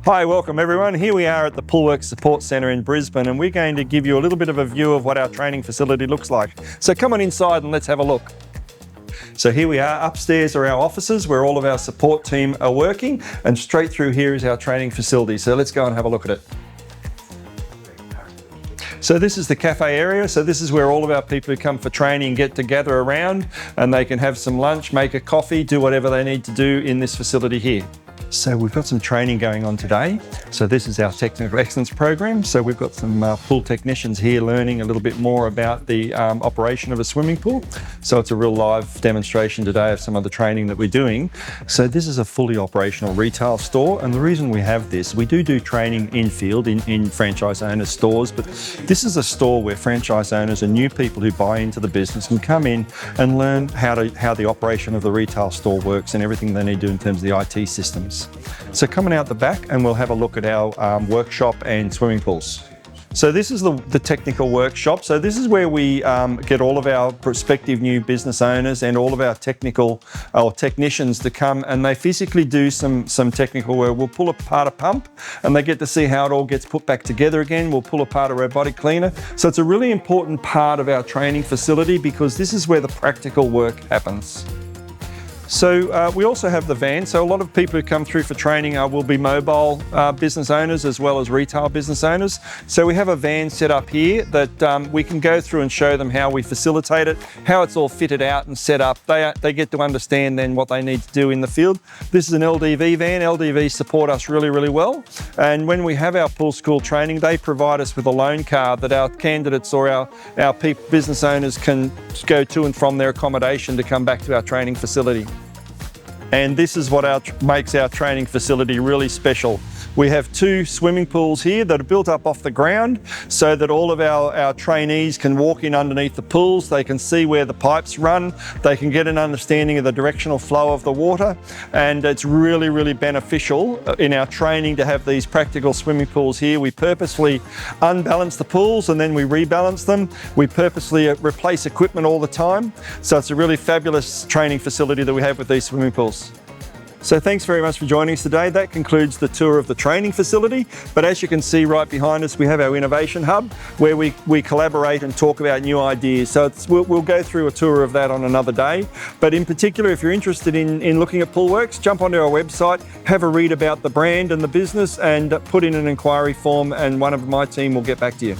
Hi, welcome everyone. Here we are at the Poolwerx Support Centre in Brisbane, and we're going to give you a little bit of a view of what our training facility looks like. So come on inside and let's have a look. So here we are, upstairs are our offices where all of our support team are working, and straight through here is our training facility. So let's go and have a look at it. So this is the cafe area. So this is where all of our people who come for training get to gather around, and they can have some lunch, make a coffee, do whatever they need to do in this facility here. So we've got some training going on today. So this is our Technical Excellence program. So we've got some pool technicians here learning a little bit more about the operation of a swimming pool. So it's a real live demonstration today of some of the training that we're doing. So this is a fully operational retail store. And the reason we have this, we do training in field in franchise owners' stores, but this is a store where franchise owners and new people who buy into the business can come in and learn how the operation of the retail store works and everything they need to do in terms of the IT systems. So coming out the back, and we'll have a look at our workshop and swimming pools. So this is the technical workshop. So this is where we get all of our prospective new business owners and all of our technicians to come, and they physically do some technical work. We'll pull apart a pump and they get to see how it all gets put back together again. We'll pull apart a robotic cleaner. So it's a really important part of our training facility because this is where the practical work happens. So we also have the van. So a lot of people who come through for training will be mobile business owners as well as retail business owners. So we have a van set up here that we can go through and show them how we facilitate it, how it's all fitted out and set up. They get to understand then what they need to do in the field. This is an LDV van. LDV support us really, really well. And when we have our pool school training, they provide us with a loan card that our candidates or our business owners can go to and from their accommodation to come back to our training facility. And this is what makes our training facility really special. We have 2 swimming pools here that are built up off the ground so that all of our trainees can walk in underneath the pools. They can see where the pipes run. They can get an understanding of the directional flow of the water. And it's really, really beneficial in our training to have these practical swimming pools here. We purposely unbalance the pools and then we rebalance them. We purposely replace equipment all the time. So it's a really fabulous training facility that we have with these swimming pools. So thanks very much for joining us today. That concludes the tour of the training facility. But as you can see right behind us, we have our innovation hub where we collaborate and talk about new ideas. So we'll go through a tour of that on another day. But in particular, if you're interested in looking at Poolwerx, jump onto our website, have a read about the brand and the business, and put in an inquiry form, and one of my team will get back to you.